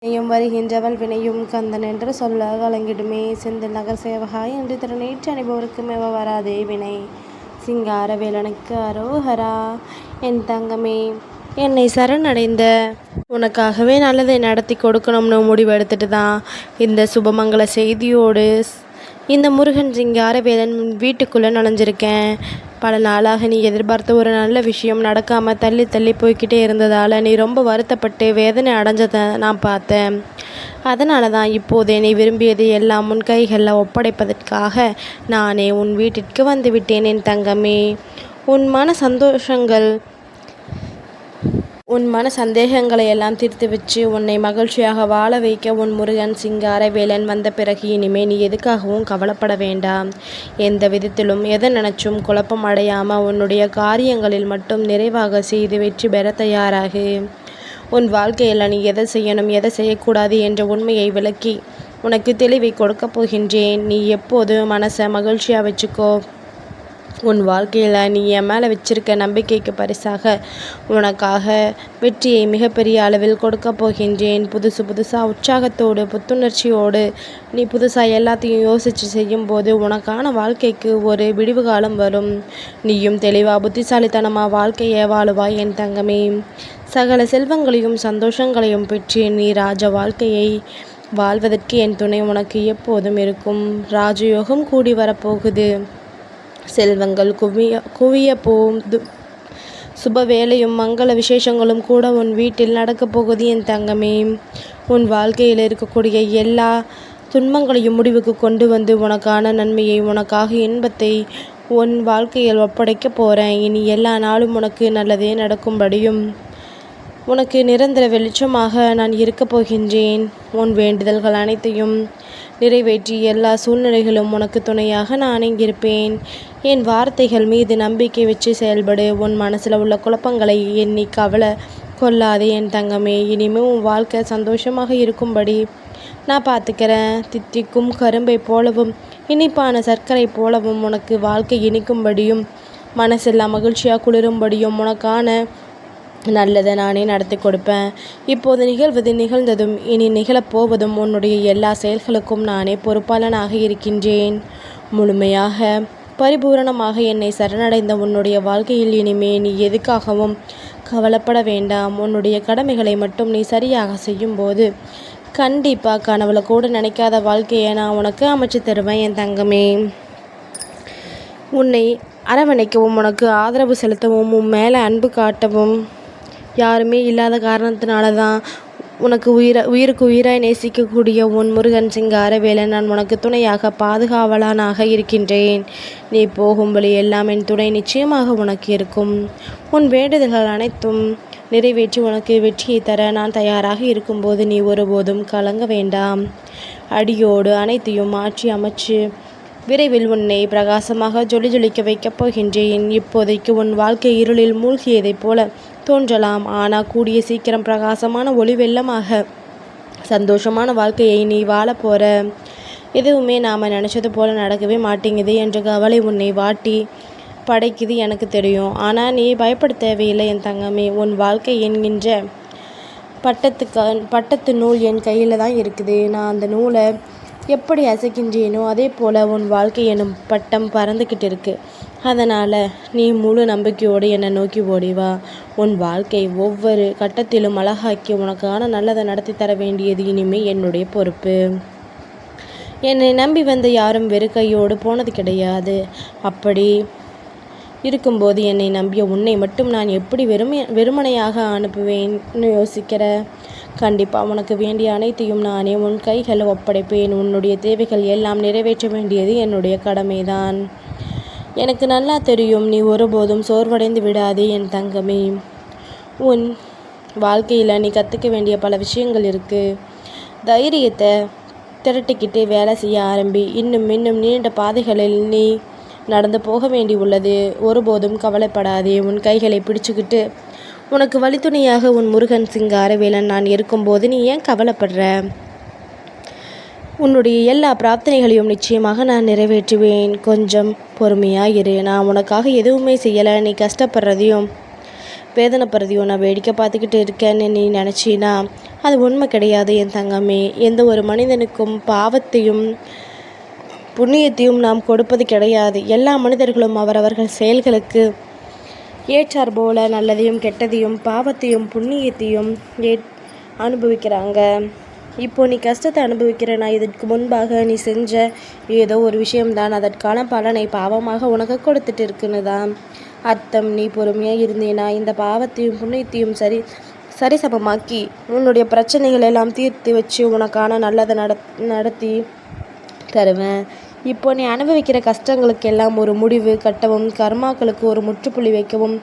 வினையும் வருகின்றவள் வினையும் கந்தன் என்று சொல்ல கலங்கிடுமே. செந்தில் நகர் சேவகாய் என்று திருநீற்று அணிபவருக்கு மேவ வராதே வினை. சிங்கார வேலனுக்கு அரோஹரா. என் தங்கமே, என்னை சரணடைந்த உனக்காகவே நல்லதை நடத்தி கொடுக்கணும்னு முடிவு எடுத்துட்டு தான் இந்த சுபமங்கல செய்தியோடு இந்த முருகன் சிங்கார வேலன் வீட்டுக்குள்ளே நுழைஞ்சிருக்கேன். பல நாளாக நீ எதிர்பார்த்த ஒரு நல்ல விஷயம் நடக்காமல் தள்ளி தள்ளி போய்கிட்டே இருந்ததால் நீ ரொம்ப வருத்தப்பட்டு வேதனை அடைஞ்சதை நான் பார்த்தேன். அதனால தான் இப்போதே நீ விரும்பியதை எல்லாம் உன் கைகளில் ஒப்படைப்பதற்காக நானே உன் வீட்டிற்கு வந்து விட்டேன். என் தங்கமே, உன் மன சந்தேகங்களை எல்லாம் தீர்த்து வச்சு உன்னை மகிழ்ச்சியாக வாழ வைக்க உன் முருகன் சிங்கார வேலன் வந்த பிறகு இனிமே நீ எதுக்காகவும் கவலைப்பட வேண்டாம். எந்த விதத்திலும் எதை நினச்சும் குழப்பம் அடையாமல் உன்னுடைய காரியங்களில் மட்டும் நிறைவாக செய்து வெற்றி பெற தயாராகு. உன் வாழ்க்கையில் நீ எதை செய்யணும் எதை செய்யக்கூடாது என்ற உண்மையை விளக்கி உனக்கு தெளிவை கொடுக்கப் போகின்றேன். நீ எப்போது மனசை மகிழ்ச்சியாக வச்சுக்கோ. உன் வாழ்க்கையில் நீ என் மேலே வச்சிருக்க நம்பிக்கைக்கு பரிசாக உனக்காக வெற்றியை மிகப்பெரிய அளவில் கொடுக்க போகின்றேன். புதுசாக உற்சாகத்தோடு புத்துணர்ச்சியோடு நீ புதுசாக எல்லாத்தையும் யோசித்து செய்யும்போது உனக்கான வாழ்க்கைக்கு ஒரு விடிவு காலம் வரும். நீயும் தெளிவாக புத்திசாலித்தனமாக வாழ்க்கையை வாழுவாய். என் தங்கமே, சகல செல்வங்களையும் சந்தோஷங்களையும் பெற்று நீ ராஜ வாழ்க்கையை வாழ்வதற்கு என் துணை உனக்கு எப்போதும் இருக்கும். ராஜயோகம் கூடி வரப்போகுது. செல்வங்கள் குவிய போது சுப வேலையும் மங்கள விசேஷங்களும் கூட உன் வீட்டில் நடக்கப் போகுது. என் தங்கமே, உன் வாழ்க்கையில் இருக்கக்கூடிய எல்லா துன்பங்களையும் முடிவுக்கு கொண்டு வந்து உனக்கான நன்மையை உனக்காக இன்பத்தை உன் வாழ்க்கையில் ஒப்படைக்க போகிறேன். இனி எல்லா நாளும் உனக்கு நல்லதே நடக்கும்படியும் உனக்கு நிரந்தர வெளிச்சமாக நான் இருக்கப் போகின்றேன். உன் வேண்டுதல்கள் அனைத்தையும் நிறைவேற்றி எல்லா சூழ்நிலைகளும் உனக்கு துணையாக நான் இங்கிருப்பேன். என் வார்த்தைகள் மீது நம்பிக்கை வச்சு செயல்படு. உன் மனசில் உள்ள குழப்பங்களை எண்ணி கவலை கொள்ளாதே. என் தங்கமே, இனிமேல் உன் வாழ்க்கை சந்தோஷமாக இருக்கும்படி நான் பார்த்துக்கிறேன். தித்திக்கும் கரும்பை போலவும் இனிப்பான சர்க்கரை போலவும் உனக்கு வாழ்க்கை இனிக்கும்படியும் மனசெல்லாம் மகிழ்ச்சியாக குளிரும்படியும் உனக்கான நல்லதை நானே நடத்தி கொடுப்பேன். இப்போது நிகழ்வது நிகழ்ந்ததும் இனி நிகழப்போவதும் உன்னுடைய எல்லா செயல்களுக்கும் நானே பொறுப்பாளனாக இருக்கின்றேன். முழுமையாக பரிபூரணமாக என்னை சரணடைந்த உன்னுடைய வாழ்க்கையில் இனிமே நீ எதுக்காகவும் கவலைப்பட வேண்டாம். உன்னுடைய கடமைகளை மட்டும் நீ சரியாக செய்யும்போது கண்டிப்பாக கனவுல கூட நினைக்காத வாழ்க்கையை நான் உனக்கு அமைச்சு தருவேன். என் தங்கமே, உன்னை அரவணைக்கவும் உனக்கு ஆதரவு செலுத்தவும் உன் மேலே அன்பு காட்டவும் யாருமே இல்லாத காரணத்தினால தான் உனக்கு உயிருக்கு உயிராய் நேசிக்கக்கூடிய உன் முருகன் சிங்கார வேலன் நான் உனக்கு துணையாக பாதுகாவலனாக இருக்கின்றேன். நீ போகும் வழி எல்லாம் என் துணை நிச்சயமாக உனக்கு இருக்கும். உன் வேண்டுதல்கள் அனைத்தும் நிறைவேற்றி உனக்கு வெற்றியை தர நான் தயாராக இருக்கும்போது நீ ஒருபோதும் கலங்க வேண்டாம். அடியோடு அனைத்தையும் மாற்றி அமைச்சு விரைவில் உன்னை பிரகாசமாக ஜொலிக்க வைக்கப் போகின்றேன். இப்போதைக்கு உன் வாழ்க்கை இருளில் மூழ்கியதைப் போல தோன்றலாம். ஆனால் கூடிய சீக்கிரம் பிரகாசமான ஒளி வெள்ளமாக சந்தோஷமான வாழ்க்கையை நீ வாழ போகிற. எதுவுமே நாம் நினச்சது போல் நடக்கவே மாட்டேங்குது என்ற கவலை உன்னை வாட்டி படைக்குது எனக்கு தெரியும். ஆனால் நீ பயப்பட தேவையில்லை. என் தங்கமே, உன் வாழ்க்கை என்கின்ற பட்டத்து நூல் என் கையில் தான் இருக்குது. நான் அந்த நூலை எப்படி அசைக்கின்றேனோ அதே போல் உன் வாழ்க்கை எனும் பட்டம் பறந்துக்கிட்டு இருக்கு. அதனால் நீ முழு நம்பிக்கையோடு என்னை நோக்கி ஓடிவா. உன் வாழ்க்கை ஒவ்வொரு கட்டத்திலும் அழகாக்கி உனக்கான நல்லதை நடத்தி தர வேண்டியது இனிமே என்னுடைய பொறுப்பு. என்னை நம்பி வந்த யாரும் வெறுக்கையோடு போனது கிடையாது. அப்படி இருக்கும்போது என்னை நம்பிய உன்னை மட்டும் நான் எப்படி வெறுமனையாக அனுப்புவேன்னு யோசிக்கிற? கண்டிப்பாக உனக்கு வேண்டிய அனைத்தையும் நானே உன் கைகளை ஒப்படைப்பேன். உன்னுடைய தேவைகள் எல்லாம் நிறைவேற்ற வேண்டியது என்னுடைய கடமைதான். எனக்கு நல்லா தெரியும், நீ ஒருபோதும் சோர்வடைந்து விடாதே. என் தங்கமே, உன் வாழ்க்கையில் நீ கற்றுக்க வேண்டிய பல விஷயங்கள் இருக்குது. தைரியத்தை திரட்டிக்கிட்டு வேலை செய்ய ஆரம்பி. இன்னும் நீண்ட பாதைகளில் நீ நடந்து போக வேண்டி உள்ளது. ஒருபோதும் கவலைப்படாதே. உன் கைகளை பிடிச்சுக்கிட்டு உனக்கு வழித்துணையாக உன் முருகன் சிங்கார வேலன் நான் இருக்கும்போது நீ ஏன் கவலைப்படுற? உன்னுடைய எல்லா பிரார்த்தனைகளையும் நிச்சயமாக நான் நிறைவேற்றுவேன். கொஞ்சம் பொறுமையாக இரு. நான் உனக்காக எதுவுமே செய்யலை. நீ கஷ்டப்படுறதையும் வேதனைப்படுறதையும் நான் வேடிக்கை பார்த்துக்கிட்டு இருக்கேன்னு நீ நினச்சினா அது உண்மை கிடையாது என் தங்கமே. எந்த ஒரு மனிதனுக்கும் பாவத்தையும் புண்ணியத்தையும் நாம் கொடுப்பது கிடையாது. எல்லா மனிதர்களும் அவரவர்கள் செயல்களுக்கு ஏற்றார் போல நல்லதையும் கெட்டதையும் பாவத்தையும் புண்ணியத்தையும் அனுபவிக்கிறாங்க. இப்போ நீ கஷ்டத்தை அனுபவிக்கிறனா இதற்கு முன்பாக நீ செஞ்ச ஏதோ ஒரு விஷயம்தான் அதற்கான பலனை பாவமாக உனக்கு கொடுத்துட்டு இருக்குன்னு தான் அர்த்தம். நீ பொறுமையாக இருந்தீனா இந்த பாவத்தையும் புண்ணியத்தையும் சரிசமமாக்கி உன்னுடைய பிரச்சனைகள் எல்லாம் தீர்த்து வச்சு உனக்கான நல்லதை நடத்தி தருவேன். இப்போ நீ அனுபவிக்கிற கஷ்டங்களுக்கு எல்லாம் ஒரு முடிவு கட்டவும் கர்மாக்களுக்கு ஒரு முற்றுப்புள்ளி வைக்கவும்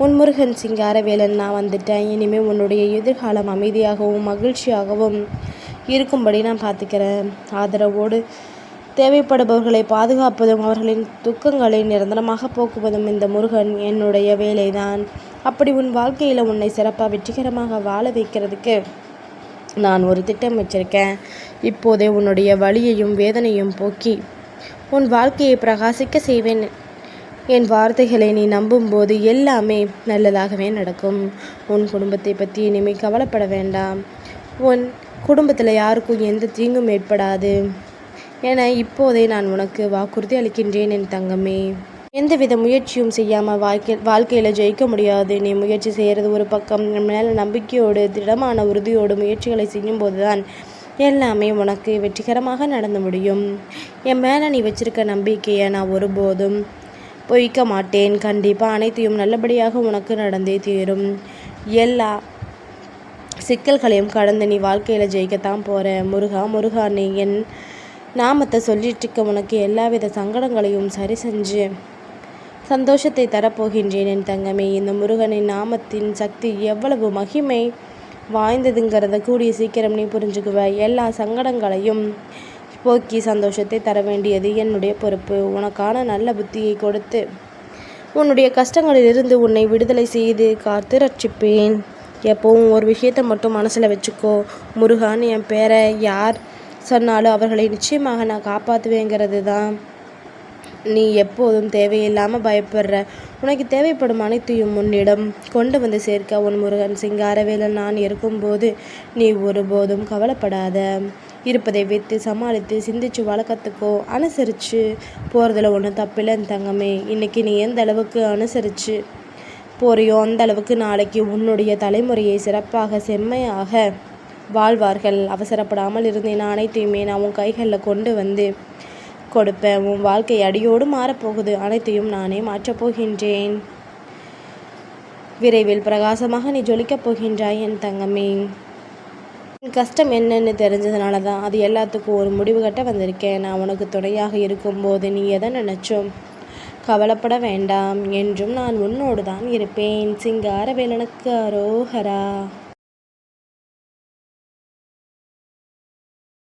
உன் முருகன் சிங்காரவேலன் நான் வந்துட்டேன். இனிமேல் உன்னுடைய எதிர்காலம் அமைதியாகவும் மகிழ்ச்சியாகவும் இருக்கும்படி நான் பார்த்துக்கிறேன். ஆதரவோடு தேவைப்படுபவர்களை பாதுகாப்பதும் அவர்களின் துக்கங்களை நிரந்தரமாக போக்குவதும் இந்த முருகன் என்னுடைய வேலைதான். அப்படி உன் வாழ்க்கையில் உன்னை சிறப்பாக வெற்றிகரமாக வாழ வைக்கிறதுக்கு நான் ஒரு திட்டம் வச்சிருக்கேன். இப்போதே உன்னுடைய வலியையும் வேதனையும் போக்கி உன் வாழ்க்கையை பிரகாசிக்க செய்வேன். என் வார்த்தைகளை நீ நம்பும்போது எல்லாமே நல்லதாகவே நடக்கும். உன் குடும்பத்தை பற்றி இனிமேல் கவலைப்பட வேண்டாம். உன் குடும்பத்தில் யாருக்கும் எந்த தீங்கும் ஏற்படாது என இப்போதே நான் உனக்கு வாக்குறுதி அளிக்கின்றேன் என் தங்கமே. எந்தவித முயற்சியும் செய்யாமல் வாழ்க்கையில் ஜெயிக்க முடியாது. நீ முயற்சி செய்கிறது ஒரு பக்கம், மேலே நம்பிக்கையோடு திடமான உறுதியோடு முயற்சிகளை செய்யும்போது தான் எல்லாமே உனக்கு வெற்றிகரமாக நடந்து முடியும். என் மேலே நீ வச்சிருக்க நம்பிக்கையை நான் ஒருபோதும் பொய்க்க மாட்டேன். கண்டிப்பாக அனைத்தையும் நல்லபடியாக உனக்கு நடந்தே தீரும். எல்லா சிக்கல்களையும் கடந்து நீ வாழ்க்கையில் ஜெயிக்கத்தான் போகிற. முருகா முருகா நீ என் நாமத்தை சொல்லிட்டுருக்க உனக்கு எல்லாவித சங்கடங்களையும் சரி செஞ்சு சந்தோஷத்தை தரப்போகின்றேன் என் தங்கமே. இந்த முருகனின் நாமத்தின் சக்தி எவ்வளவு மகிமை வாய்ந்ததுங்கிறத கூடிய சீக்கிரம் நீ புரிஞ்சுக்குவ. எல்லா சங்கடங்களையும் போக்கி சந்தோஷத்தை தர வேண்டியது என்னுடைய பொறுப்பு. உனக்கான நல்ல புத்தியை கொடுத்து உன்னுடைய கஷ்டங்களிலிருந்து உன்னை விடுதலை செய்து காத்து ரட்சிப்பேன். எப்போவும் ஒரு விஷயத்தை மட்டும் மனசில் வச்சுக்கோ. முருகான்னு என் பேரை யார் சொன்னாலும் அவர்களை நிச்சயமாக நான் காப்பாற்றுவேங்கிறது தான். நீ எப்போதும் தேவையில்லாமல் பயப்படுற. உனக்கு தேவைப்படும் அனைத்தையும் உன்னிடம் கொண்டு வந்து சேர்க்க உன் முருகன் சிங்காரவேலன் நான் இருக்கும்போது நீ ஒருபோதும் கவலைப்படாத. இருப்பதை வைத்து சமாளித்து சிந்திச்சு வழக்கத்துக்கோ. அனுசரித்து போகிறதுல ஒன்றும் தப்பில்லைன்னு தங்கமே. இன்றைக்கி நீ எந்த அளவுக்கு அனுசரித்து போறியோ அந்த அளவுக்கு நாளைக்கு உன்னுடைய தலைமுறையை சிறப்பாக செம்மையாக வாழ்வார்கள். அவசரப்படாமல் இருந்தேன். அனைத்தையுமே நான் உன் கைகளில் கொண்டு வந்து கொடுப்பேன். உன் வாழ்க்கை அடியோடு மாறப்போகுது. அனைத்தையும் நானே மாற்றப் போகின்றேன். விரைவில் பிரகாசமாக நீ ஜொலிக்கப் போகின்றாய் என் தங்கமே. கஷ்டம் என்னன்னு தெரிஞ்சதுனால தான் அது எல்லாத்துக்கும் ஒரு முடிவு கட்ட வந்திருக்கேன். நான் உனக்கு துணையாக இருக்கும்போது நீ எதை நினச்சோம் கவலைப்பட வேண்டாம். என்றும் நான் உன்னோடு தான் இருப்பேன். சிங்காரவேலனுக்கு அரோகரா.